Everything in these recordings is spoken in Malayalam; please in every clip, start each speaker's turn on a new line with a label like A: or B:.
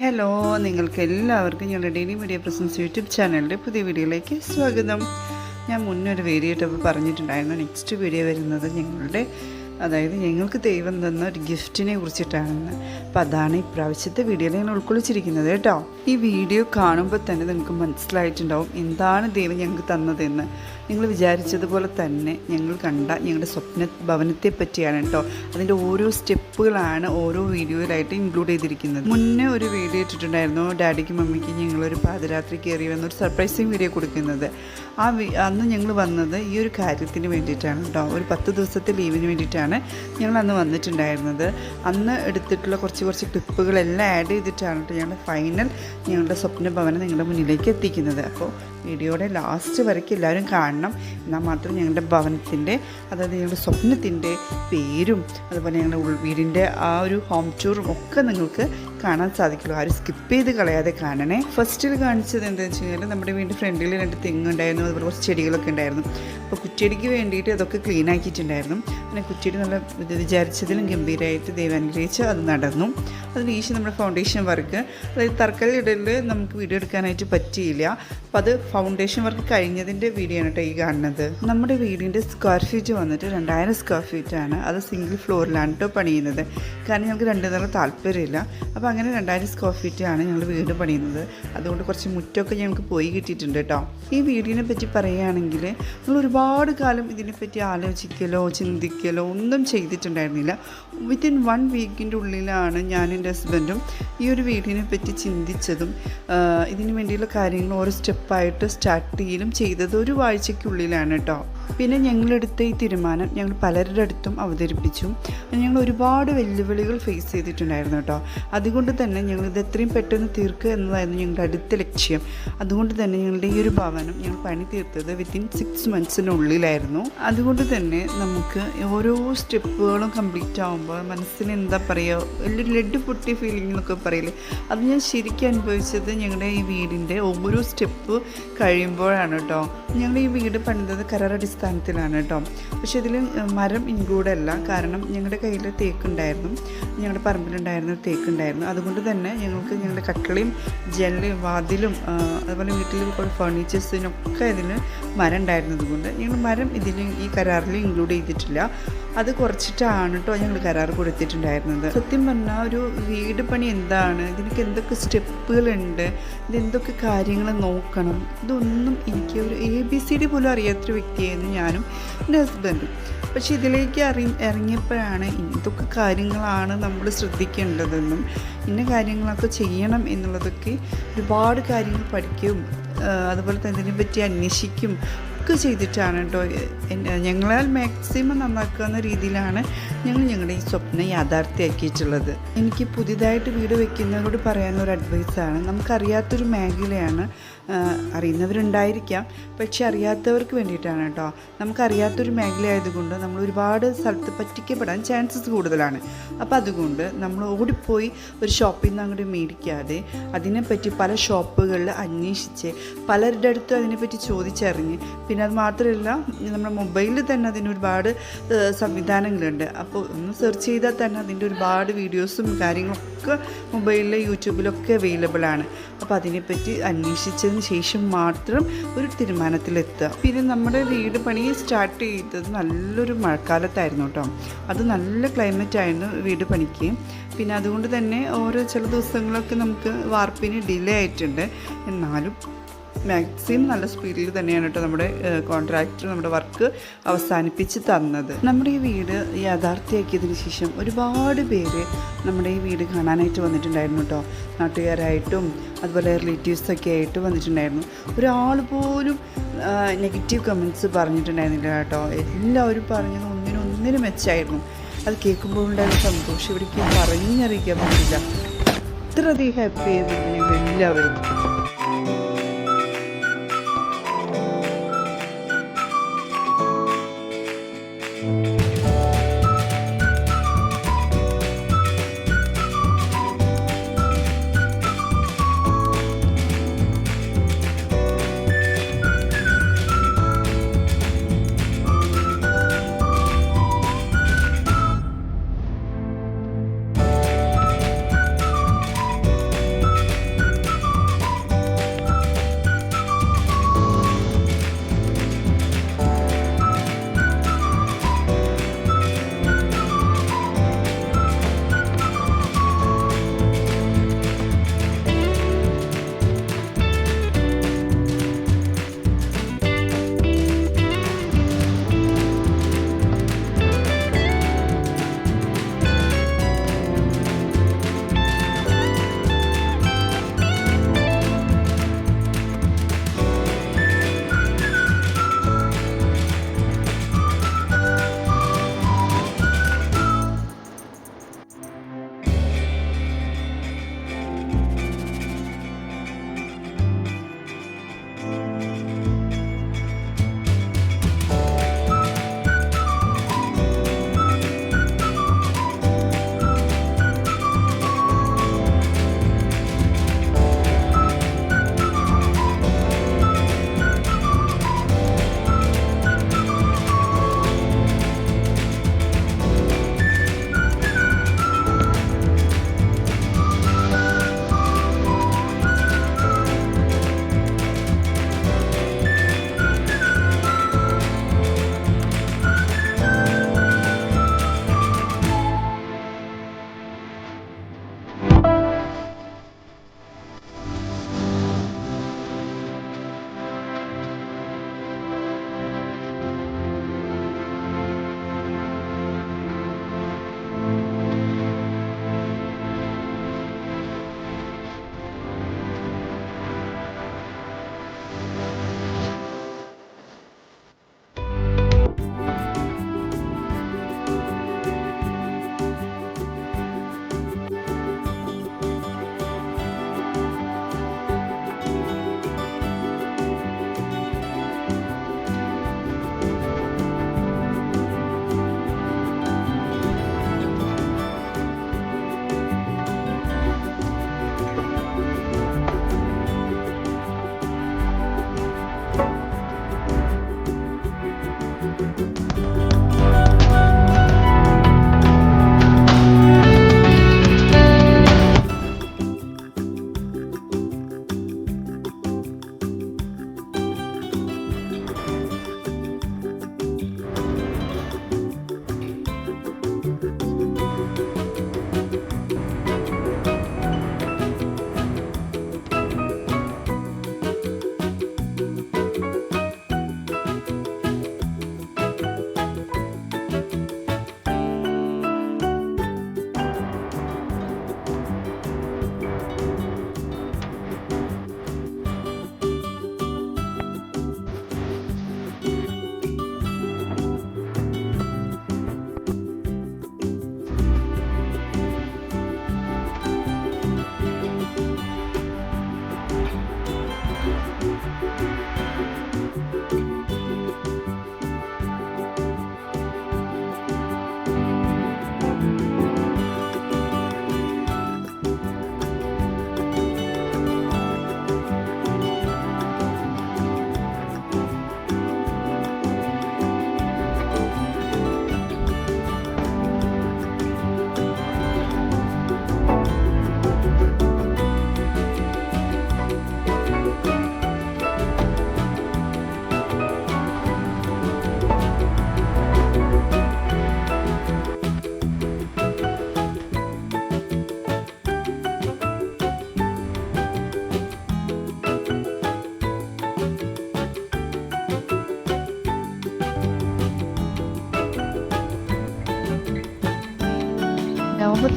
A: ഹലോ, നിങ്ങൾക്ക് എല്ലാവർക്കും ഞങ്ങളുടെ ഡെയിലി മീഡിയ പ്രസൻസ് യൂട്യൂബ് ചാനലിൻ്റെ പുതിയ വീഡിയോയിലേക്ക് സ്വാഗതം. ഞാൻ മുന്നേ ഒരു വീഡിയോ ഇട്ടപ്പോൾ പറഞ്ഞിട്ടുണ്ടായിരുന്നു നെക്സ്റ്റ് വീഡിയോ വരുന്നത് ഞങ്ങൾക്ക് ദൈവം തന്ന ഒരു ഗിഫ്റ്റിനെ കുറിച്ചിട്ടാണെന്ന്. അപ്പോൾ അതാണ് ഇപ്രാവശ്യത്തെ വീഡിയോയിൽ ഞാൻ ഉൾക്കൊള്ളിച്ചിരിക്കുന്നത് കേട്ടോ. ഈ വീഡിയോ കാണുമ്പോൾ തന്നെ നിങ്ങൾക്ക് മനസ്സിലായിട്ടുണ്ടാവും എന്താണ് ദൈവം ഞങ്ങൾക്ക് തന്നതെന്ന്. നിങ്ങൾ വിചാരിച്ചതുപോലെ തന്നെ ഞങ്ങൾ കണ്ട ഞങ്ങളുടെ സ്വപ്ന ഭവനത്തെ പറ്റിയാണ് കേട്ടോ. അതിൻ്റെ ഓരോ സ്റ്റെപ്പുകളാണ് ഓരോ വീഡിയോയിലായിട്ട് ഇൻക്ലൂഡ് ചെയ്തിരിക്കുന്നത്. മുന്നേ ഒരു വീഡിയോ ഇട്ടിട്ടുണ്ടായിരുന്നു, ഡാഡിക്കും മമ്മിക്കും ഞങ്ങളൊരു പാതിരാത്രി കയറി വന്നൊരു സർപ്രൈസിങ് വീഡിയോ കൊടുക്കുന്നത്. അന്ന് ഞങ്ങൾ വന്നത് ഈ ഒരു കാര്യത്തിന് വേണ്ടിയിട്ടാണ് കേട്ടോ. ഒരു 10 ദിവസത്തെ ലീവിന് വേണ്ടിയിട്ടാണ് ഞങ്ങൾ അന്ന് വന്നിട്ടുണ്ടായിരുന്നത്. അന്ന് എടുത്തിട്ടുള്ള കുറച്ച് ക്ലിപ്പുകളെല്ലാം ആഡ് ചെയ്തിട്ടാണ് കേട്ടോ ഞങ്ങളുടെ സ്വപ്ന ഭവനം നിങ്ങളുടെ മുന്നിലേക്ക് എത്തിക്കുന്നത്. അപ്പോൾ വീഡിയോയുടെ ലാസ്റ്റ് വരയ്ക്ക് എല്ലാവരും കാണണം. എന്നാൽ മാത്രം ഞങ്ങളുടെ ഭവനത്തിൻ്റെ, അതായത് ഞങ്ങളുടെ സ്വപ്നത്തിൻ്റെ പേരും അതുപോലെ ഞങ്ങളുടെ വീടിൻ്റെ ആ ഒരു ഹോം ടൂറും ഒക്കെ നിങ്ങൾക്ക് കാണാൻ സാധിക്കുള്ളൂ. ആരും സ്കിപ്പ് ചെയ്ത് കളയാതെ കാണണേ. ഫസ്റ്റിൽ കാണിച്ചത് എന്താണെന്ന് വെച്ച് കഴിഞ്ഞാൽ നമ്മുടെ വീടിൻ്റെ ഫ്രണ്ടിൽ 2 തെങ്ങുണ്ടായിരുന്നു, അതുപോലെ കുറച്ച് ചെടികളൊക്കെ ഉണ്ടായിരുന്നു. അപ്പോൾ കുറ്റിയടിക്ക് വേണ്ടിയിട്ട് അതൊക്കെ ക്ലീൻ ആക്കിയിട്ടുണ്ടായിരുന്നു. പിന്നെ കുറ്റിയടി നല്ല വിചാരിച്ചതിലും ഗംഭീരമായിട്ട് ദൈവം അനുഗ്രഹിച്ച് അത് നടന്നു. അതിനുശേഷം നമ്മുടെ ഫൗണ്ടേഷൻ വർക്ക്, അതായത് തറക്കല്ലിടലിൽ നമുക്ക് വീഡിയോ എടുക്കാനായിട്ട് പറ്റിയില്ല. അപ്പോൾ അത് ഫൗണ്ടേഷൻ വർക്ക് കഴിഞ്ഞതിൻ്റെ വീഡിയോ ആണ് കേട്ടോ ഈ കാണുന്നത്. നമ്മുടെ വീടിൻ്റെ സ്ക്വയർ ഫീറ്റ് വന്നിട്ട് 2000 സ്ക്വയർ ഫീറ്റാണ്. അത് സിംഗിൾ ഫ്ലോറിലാണ് കേട്ടോ പണിയുന്നത്. കാരണം ഞങ്ങൾക്ക് 2 നില താല്പര്യമില്ല. അപ്പോൾ അങ്ങനെ 2000 സ്ക്വയർ ഫീറ്റാണ് ഞങ്ങൾ വീട് പണിയുന്നത്. അതുകൊണ്ട് കുറച്ച് മുറ്റമൊക്കെ ഞങ്ങൾക്ക് പോയി കിട്ടിയിട്ടുണ്ട് കേട്ടോ. ഈ വീടിനെ പറ്റി പറയുകയാണെങ്കിൽ നമ്മൾ ഒരുപാട് കാലം ഇതിനെപ്പറ്റി ആലോചിക്കലോ ചിന്തിക്കലോ ഒന്നും ചെയ്തിട്ടുണ്ടായിരുന്നില്ല. വിത്തിൻ 1 വീക്കിൻ്റെ ഉള്ളിലാണ് ഞാനും എൻ്റെ ഹസ്ബൻഡും ഈ ഒരു വീടിനെ പറ്റി ചിന്തിച്ചതും ഇതിനു വേണ്ടിയുള്ള കാര്യങ്ങൾ ഓരോ സ്റ്റെപ്പായിട്ട് സ്റ്റാർട്ട് ചെയ്തത് ഒരു ആഴ്ചയ്ക്കുള്ളിലാണ് കേട്ടോ. പിന്നെ ഞങ്ങളെടുത്ത ഈ തീരുമാനം ഞങ്ങൾ പലരുടെ അടുത്തും അവതരിപ്പിച്ചു. ഞങ്ങൾ ഒരുപാട് വെല്ലുവിളികൾ ഫേസ് ചെയ്തിട്ടുണ്ടായിരുന്നു കേട്ടോ. അതുകൊണ്ട് തന്നെ ഞങ്ങളിത് എത്രയും പെട്ടെന്ന് തീർക്കുക എന്നതായിരുന്നു ഞങ്ങളുടെ അടുത്ത ലക്ഷ്യം. അതുകൊണ്ട് തന്നെ ഞങ്ങളുടെ ഈ ഒരു ഭവനം ഞങ്ങൾ പണി തീർത്തത് വിത്തിൻ 6 മന്ത്സിനുള്ളിലായിരുന്നു. അതുകൊണ്ട് തന്നെ നമുക്ക് ഓരോ സ്റ്റെപ്പുകളും കംപ്ലീറ്റ് ആകുമ്പോൾ മനസ്സിന് എന്താ പറയുക, വലിയൊരു ലഡ് പൊട്ടിയ ഫീലിംഗ് എന്നൊക്കെ പറയില്ലേ, അത് ഞാൻ ശരിക്കും അനുഭവിച്ചത് ഞങ്ങളുടെ ഈ വീടിൻ്റെ ഓരോ സ്റ്റെപ്പ് കഴിയുമ്പോഴാണ് കേട്ടോ. ഞങ്ങൾ ഈ വീട് പണിതത് കരാർ അടിസ്ഥാനത്തിലാണ് കേട്ടോ. പക്ഷേ ഇതിൽ മരം ഇൻക്ലൂഡ് അല്ല. കാരണം ഞങ്ങളുടെ കയ്യിൽ തേക്കുണ്ടായിരുന്നു, ഞങ്ങളുടെ പറമ്പിലുണ്ടായിരുന്ന തേക്കുണ്ടായിരുന്നു. അതുകൊണ്ട് തന്നെ ഞങ്ങൾക്ക് ഞങ്ങളുടെ കട്ടിളയും ജനലും വാതിലും അതുപോലെ വീട്ടിൽ ഫർണിച്ചേഴ്സിനൊക്കെ ഇതിന് മരം ഉണ്ടായിരുന്നത് കൊണ്ട് ഞങ്ങൾ മരം ഈ കരാറിൽ ഇൻക്ലൂഡ് ചെയ്തിട്ടില്ല. അത് കുറച്ചിട്ടാണ് കേട്ടോ ഞങ്ങൾ കരാർ കൊടുത്തിട്ടുണ്ടായിരുന്നത്. സത്യം പറഞ്ഞാൽ ഒരു വീട് പണി എന്താണ്, ഇതിനൊക്കെ എന്തൊക്കെ സ്റ്റെപ്പുകളുണ്ട്, ഇതെന്തൊക്കെ കാര്യങ്ങൾ നോക്കണം, ഇതൊന്നും എനിക്ക് ഒരു ABCD പോലും അറിയാത്തൊരു വ്യക്തിയായിരുന്നു ഞാനും എൻ്റെ ഹസ്ബൻഡും. പക്ഷെ ഇതിലേക്ക് ഇറങ്ങിയപ്പോഴാണ് ഇതൊക്കെ കാര്യങ്ങളാണ് നമ്മൾ ശ്രദ്ധിക്കേണ്ടതെന്നും ഇന്ന കാര്യങ്ങളൊക്കെ ചെയ്യണം എന്നുള്ളതൊക്കെ ഒരുപാട് കാര്യങ്ങൾ പഠിക്കും, അതുപോലെ തന്നെ ഇതിനെപ്പറ്റി അന്വേഷിക്കും ഒക്കെ ചെയ്തിട്ടാണ് കേട്ടോ ഞങ്ങളാൽ മാക്സിമം നന്നാക്കുക എന്ന രീതിയിലാണ് ഞങ്ങളുടെ ഈ സ്വപ്നം യാഥാർത്ഥ്യമാക്കിയിട്ടുള്ളത്. എനിക്ക് പുതിയതായിട്ട് വീട് വയ്ക്കുന്നവരോട് പറയാനൊരു അഡ്വൈസാണ്, നമുക്കറിയാത്തൊരു മേഖലയാണ്. അറിയുന്നവരുണ്ടായിരിക്കാം, പക്ഷെ അറിയാത്തവർക്ക് വേണ്ടിയിട്ടാണ് കേട്ടോ. നമുക്കറിയാത്തൊരു മേഖലയായതുകൊണ്ട് നമ്മൾ ഒരുപാട് സ്ഥലത്ത് പറ്റിക്കപ്പെടാൻ ചാൻസസ് കൂടുതലാണ്. അപ്പോൾ അതുകൊണ്ട് നമ്മൾ ഓടിപ്പോയി ഒരു ഷോപ്പിൽ നിന്ന് അങ്ങോട്ട് മേടിക്കാതെ അതിനെപ്പറ്റി പല ഷോപ്പുകളിൽ അന്വേഷിച്ച് പലരുടെ അടുത്തും അതിനെപ്പറ്റി ചോദിച്ചറിഞ്ഞ്, പിന്നെ അത് മാത്രമല്ല നമ്മുടെ മൊബൈലിൽ തന്നെ അതിന് ഒരുപാട് സംവിധാനങ്ങളുണ്ട്. അപ്പോൾ ഒന്ന് സെർച്ച് ചെയ്താൽ തന്നെ അതിൻ്റെ ഒരുപാട് വീഡിയോസും കാര്യങ്ങളൊക്കെ മൊബൈലിൽ യൂട്യൂബിലൊക്കെ അവൈലബിൾ ആണ്. അപ്പോൾ അതിനെപ്പറ്റി അന്വേഷിച്ചതിന് ശേഷം മാത്രം ഒരു തീരുമാനത്തിലെത്തുക. പിന്നെ നമ്മുടെ വീട് പണി സ്റ്റാർട്ട് ചെയ്തത് നല്ലൊരു മഴക്കാലത്തായിരുന്നു കേട്ടോ. അത് നല്ല ക്ലൈമറ്റ് ആയിരുന്നു വീട് പണിക്ക്. പിന്നെ അതുകൊണ്ട് തന്നെ ചില ദിവസങ്ങളൊക്കെ നമുക്ക് വാർപ്പിന് ഡിലേ ആയിട്ടുണ്ട്. എന്നാലും മാക്സിമം നല്ല സ്പീഡിൽ തന്നെയാണ് കേട്ടോ നമ്മുടെ കോൺട്രാക്ടർ നമ്മുടെ വർക്ക് അവസാനിപ്പിച്ച് തന്നത്. നമ്മുടെ ഈ വീട് യാഥാർത്ഥ്യമാക്കിയതിന് ശേഷം ഒരുപാട് പേര് നമ്മുടെ ഈ വീട് കാണാനായിട്ട് വന്നിട്ടുണ്ടായിരുന്നു കേട്ടോ. നാട്ടുകാരായിട്ടും അതുപോലെ റിലേറ്റീവ്സൊക്കെ ആയിട്ട് വന്നിട്ടുണ്ടായിരുന്നു. ഒരാൾ പോലും നെഗറ്റീവ് കമൻറ്റ്സ് പറഞ്ഞിട്ടുണ്ടായിരുന്നില്ല കേട്ടോ. എല്ലാവരും പറഞ്ഞത് ഒന്നിനൊന്നിനും മെച്ചമായിരുന്നു. അത് കേൾക്കുമ്പോഴുണ്ടായിരുന്ന സന്തോഷം ഇവിടേക്ക് പറഞ്ഞറിയിക്കാൻ പറ്റില്ല. അത്രയധികം ഹാപ്പി ആയിരുന്നു എല്ലാവരും.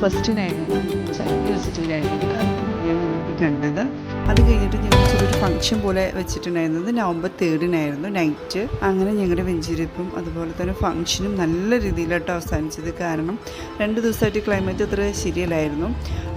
A: ഫസ്റ്റിനായിരുന്നു കണ്ടത്. അത് കഴിഞ്ഞിട്ട് ഞങ്ങൾ ചെറിയൊരു ഫംഗ്ഷൻ പോലെ വെച്ചിട്ടുണ്ടായിരുന്നത് നവംബർ 3-നായിരുന്നു നൈറ്റ്. അങ്ങനെ ഞങ്ങളുടെ വെഞ്ചിരിപ്പും അതുപോലെ തന്നെ ഫംഗ്ഷനും നല്ല രീതിയിലായിട്ട് അവസാനിച്ചത്. കാരണം 2 ദിവസമായിട്ട് ക്ലൈമറ്റ് അത്ര ശരിയല്ലായിരുന്നു.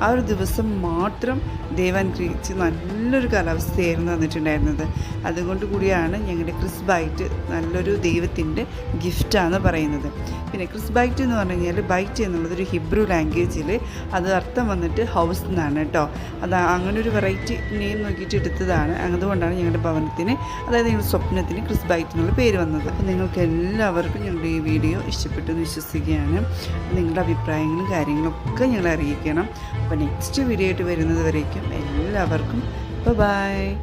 A: ആ ഒരു ദിവസം മാത്രം ദൈവം അനുഗ്രഹിച്ച് നല്ലൊരു കാലാവസ്ഥയായിരുന്നു തന്നിട്ടുണ്ടായിരുന്നത്. അതുകൊണ്ട് കൂടിയാണ് ഞങ്ങളുടെ ക്രിസ് ബൈറ്റ് നല്ലൊരു ദൈവത്തിൻ്റെ ഗിഫ്റ്റാണെന്ന് പറയുന്നത്. പിന്നെ ക്രിസ് ബൈറ്റ് എന്ന് പറഞ്ഞു കഴിഞ്ഞാൽ ബൈറ്റ് എന്നുള്ളതൊരു ഹിബ്രു ലാംഗ്വേജിൽ അത് അർത്ഥം വന്നിട്ട് ഹൗസ് എന്നാണ് കേട്ടോ. അത് അങ്ങനെ ഒരു വെറൈറ്റി നെയിം നോക്കിയിട്ട് എടുത്തതാണ്. അതുകൊണ്ടാണ് ഞങ്ങളുടെ ഭവനത്തിന്, അതായത് ഞങ്ങളുടെ സ്വപ്നത്തിന് ക്രിസ് ബൈറ്റ് എന്നുള്ള പേര് വന്നത്. അപ്പോൾ നിങ്ങൾക്ക് എല്ലാവർക്കും ഞങ്ങളുടെ ഈ വീഡിയോ ഇഷ്ടപ്പെട്ടെന്ന് വിശ്വസിക്കുകയാണ്. നിങ്ങളുടെ അഭിപ്രായങ്ങളും കാര്യങ്ങളൊക്കെ ഞങ്ങളെ അറിയിക്കണം. അപ്പോൾ നെക്സ്റ്റ് വീഡിയോ ആയിട്ട് വരുന്നത് വരേക്കും എല്ലാവർക്കും ബൈ.